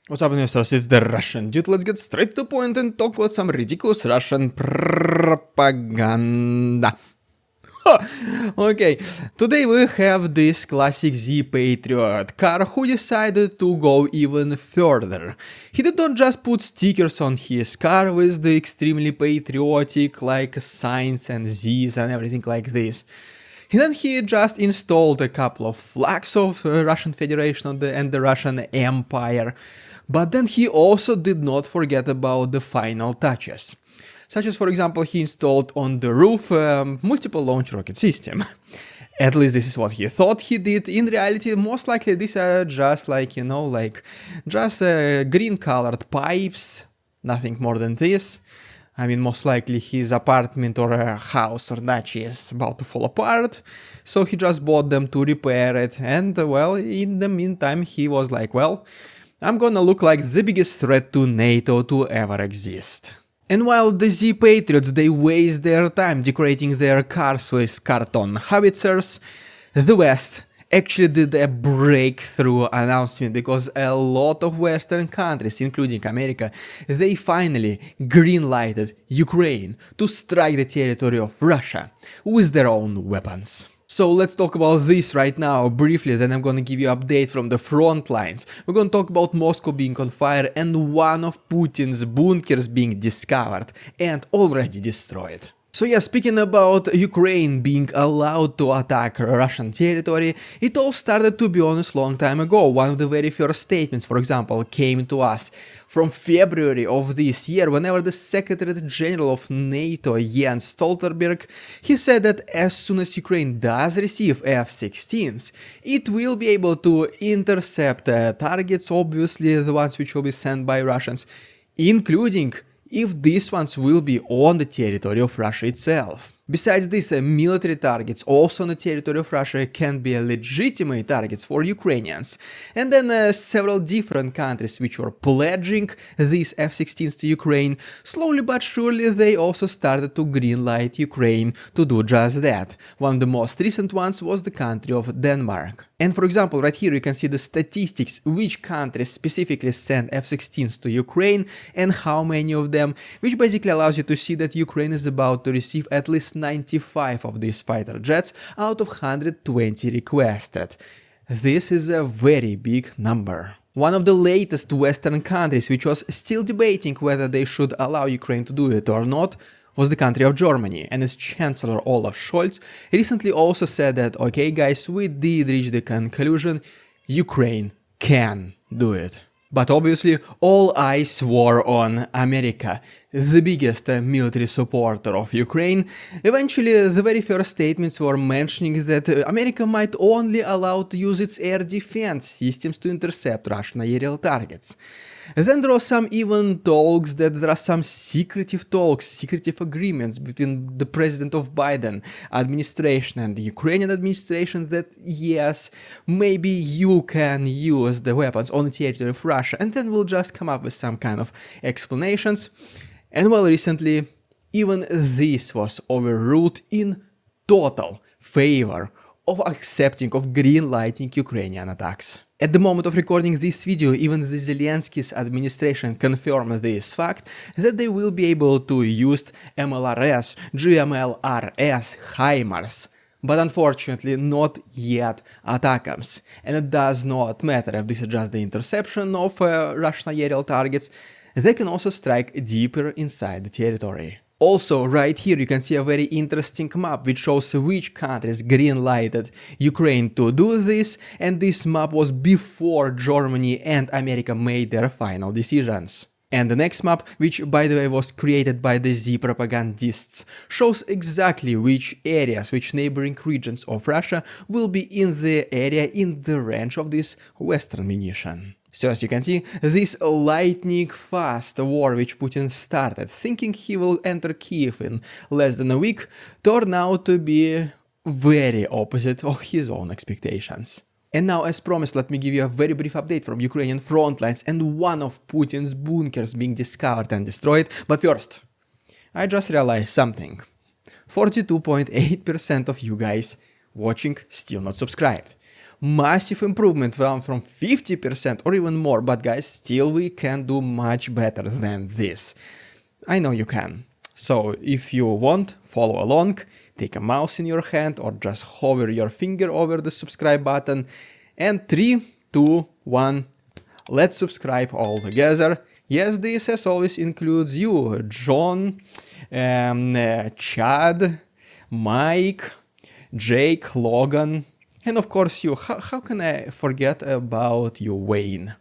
What's up, investors? It's the Russian dude. Let's get straight to the point and talk about some ridiculous Russian propaganda. Okay, today we have this classic Z-Patriot car who decided to go even further. He did not just put stickers on his car with the extremely patriotic like signs and Z's and everything like this. And then he just installed a couple of flags of the Russian Federation and the Russian Empire. But then he also did not forget about the final touches. Such as, for example, he installed on the roof a multiple launch rocket system. At least this is what he thought he did. In reality, most likely these are just like, just green colored pipes, nothing more than this. I mean, most likely his apartment or a house or dacha is about to fall apart, so he just bought them to repair it, and well, in the meantime he was like, well, I'm gonna look like the biggest threat to NATO to ever exist. And while the Z-Patriots, they waste their time decorating their cars with carton howitzers, the West actually did a breakthrough announcement, because a lot of Western countries, including America, they finally green-lighted Ukraine to strike the territory of Russia with their own weapons. So let's talk about this right now briefly, then I'm gonna give you an update from the front lines. We're gonna talk about Moscow being on fire and one of Putin's bunkers being discovered and already destroyed. So yeah, speaking about Ukraine being allowed to attack Russian territory, it all started, to be honest, long time ago. One of the very first statements, for example, came to us from February of this year, whenever the Secretary General of NATO, Jens Stoltenberg, he said that as soon as Ukraine does receive F-16s, it will be able to intercept targets, obviously the ones which will be sent by Russians, including if these ones will be on the territory of Russia itself. Besides this, military targets also on the territory of Russia can be legitimate targets for Ukrainians. And then several different countries which were pledging these F-16s to Ukraine, slowly but surely they also started to greenlight Ukraine to do just that. One of the most recent ones was the country of Denmark. And for example, right here you can see the statistics, which countries specifically sent F-16s to Ukraine and how many of them, which basically allows you to see that Ukraine is about to receive at least 95 of these fighter jets out of 120 requested. This is a very big number. One of the latest Western countries which was still debating whether they should allow Ukraine to do it or not was the country of Germany, and its Chancellor Olaf Scholz recently also said that, okay guys, we did reach the conclusion, Ukraine can do it. But obviously all eyes were on America, the biggest military supporter of Ukraine. Eventually the very first statements were mentioning that America might only allow to use its air defense systems to intercept Russian aerial targets. Then there was some even talks that there are some secretive talks, secretive agreements between the president of Biden administration and the Ukrainian administration that yes, maybe you can use the weapons on the territory of Russia, and then we'll just come up with some kind of explanations. And well, recently even this was overruled in total favor of accepting of green lighting Ukrainian attacks. At the moment of recording this video, even the Zelensky's administration confirmed this fact that they will be able to use MLRS, GMLRS, HIMARS, but unfortunately not yet ATACMS. And it does not matter if this is just the interception of Russian aerial targets, they can also strike deeper inside the territory. Also, right here you can see a very interesting map which shows which countries green-lighted Ukraine to do this, and this map was before Germany and America made their final decisions. And the next map, which by the way was created by the Z-propagandists, shows exactly which areas, which neighboring regions of Russia will be in the area in the range of this Western munition. So as you can see, this lightning fast war which Putin started, thinking he will enter Kiev in less than a week, turned out to be very opposite of his own expectations. And now, as promised, let me give you a very brief update from Ukrainian front lines and one of Putin's bunkers being discovered and destroyed. But first, I just realized something. 42.8% of you guys watching still not subscribed. Massive improvement from 50% or even more, but guys, still we can do much better than this. I know you can. So if you want, follow along, take a mouse in your hand or just hover your finger over the subscribe button, and 3, 2, 1, let's subscribe all together. Yes, this as always includes you, John, Chad, Mike, Jake, Logan, and of course you. How can I forget about you, Wayne?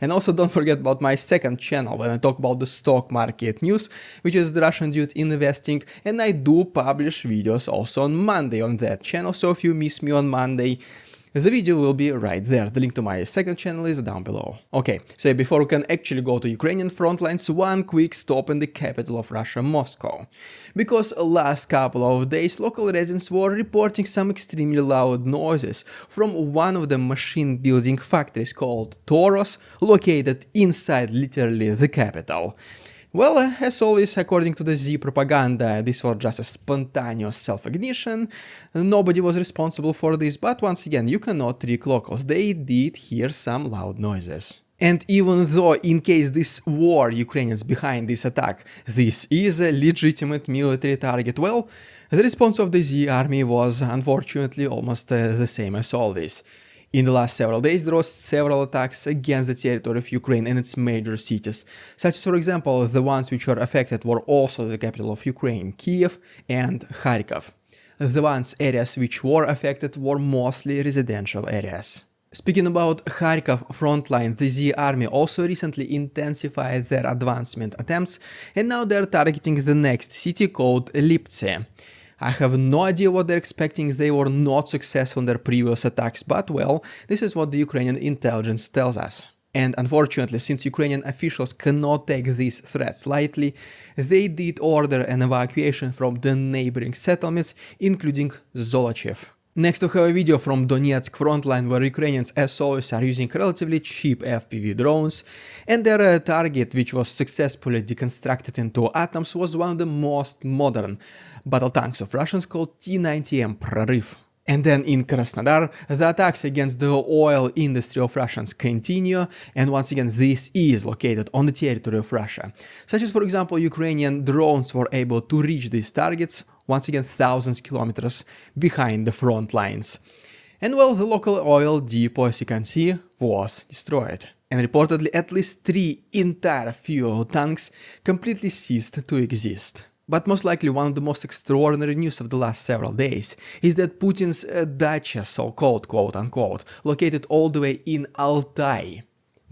And also don't forget about my second channel when I talk about the stock market news, which is the Russian Dude Investing, and I do publish videos also on Monday on that channel, so if you miss me on Monday, the video will be right there. The link to my second channel is down below. Okay, so before we can actually go to Ukrainian front lines, one quick stop in the capital of Russia, Moscow. Because last couple of days local residents were reporting some extremely loud noises from one of the machine building factories called Toros, located inside literally the capital. Well, as always, according to the Z propaganda, this was just a spontaneous self-ignition, nobody was responsible for this, but once again, you cannot trick locals, they did hear some loud noises. And even though, in case this war Ukrainians behind this attack, this is a legitimate military target, well, the response of the Z army was unfortunately almost the same as always. In the last several days, there was several attacks against the territory of Ukraine and its major cities, such as, for example, the ones which were affected were also the capital of Ukraine, Kiev and Kharkov. The areas which were affected were mostly residential areas. Speaking about Kharkov frontline, the Z army also recently intensified their advancement attempts, and now they're targeting the next city called Liptse. I have no idea what they're expecting, they were not successful in their previous attacks, but well, this is what the Ukrainian intelligence tells us. And unfortunately, since Ukrainian officials cannot take these threats lightly, they did order an evacuation from the neighboring settlements, including Zolochev. Next we have a video from Donetsk frontline where Ukrainians as always are using relatively cheap FPV drones, and their target, which was successfully deconstructed into atoms, was one of the most modern battle tanks of Russians called T-90M Proryv. And then in Krasnodar, the attacks against the oil industry of Russians continue, and once again this is located on the territory of Russia. Such as, for example, Ukrainian drones were able to reach these targets, once again thousands of kilometers behind the front lines. And well, the local oil depot, as you can see, was destroyed. And reportedly at least 3 entire fuel tanks completely ceased to exist. But most likely one of the most extraordinary news of the last several days is that Putin's dacha, so-called quote-unquote, located all the way in Altai,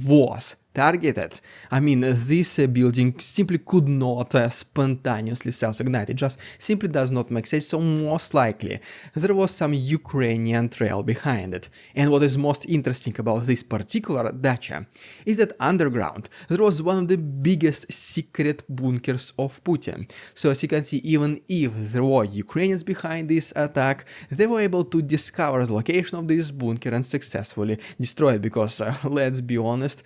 was targeted. I mean, this building simply could not spontaneously self-ignite, it just simply does not make sense, so most likely there was some Ukrainian trail behind it. And what is most interesting about this particular dacha is that underground there was one of the biggest secret bunkers of Putin. So as you can see, even if there were Ukrainians behind this attack, they were able to discover the location of this bunker and successfully destroy it, because let's be honest,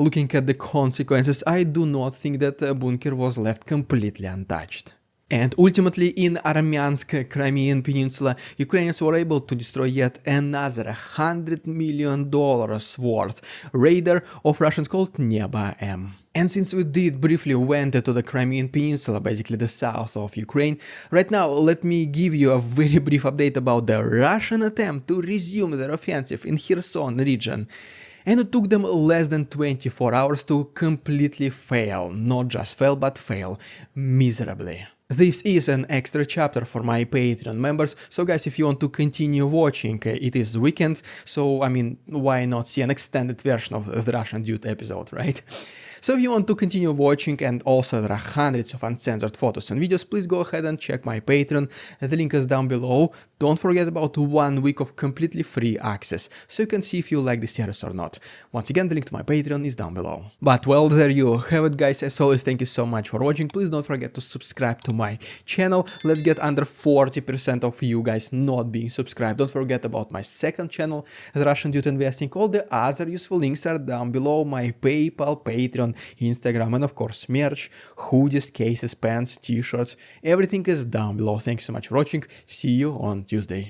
looking at the consequences, I do not think that the bunker was left completely untouched. And ultimately, in Armyansk Crimean Peninsula, Ukrainians were able to destroy yet another $100 million worth raider of Russians called Neba M. And since we did briefly went to the Crimean Peninsula, basically the south of Ukraine, right now let me give you a very brief update about the Russian attempt to resume their offensive in Kherson region. And it took them less than 24 hours to completely fail, not just fail, but fail miserably. This is an extra chapter for my Patreon members, so guys, if you want to continue watching, it is weekend, so I mean, why not see an extended version of the Russian Dude episode, right? So if you want to continue watching, and also there are hundreds of uncensored photos and videos, please go ahead and check my Patreon, the link is down below. Don't forget about 1 week of completely free access, so you can see if you like the series or not. Once again, the link to my Patreon is down below. But well, there you have it guys, as always, thank you so much for watching, please don't forget to subscribe to my channel, let's get under 40% of you guys not being subscribed. Don't forget about my second channel, The Russian Dude Investing, all the other useful links are down below, my PayPal, Patreon, Instagram, and of course merch, hoodies, cases, pants, t-shirts, everything is down below. Thanks so much for watching, see you on Tuesday.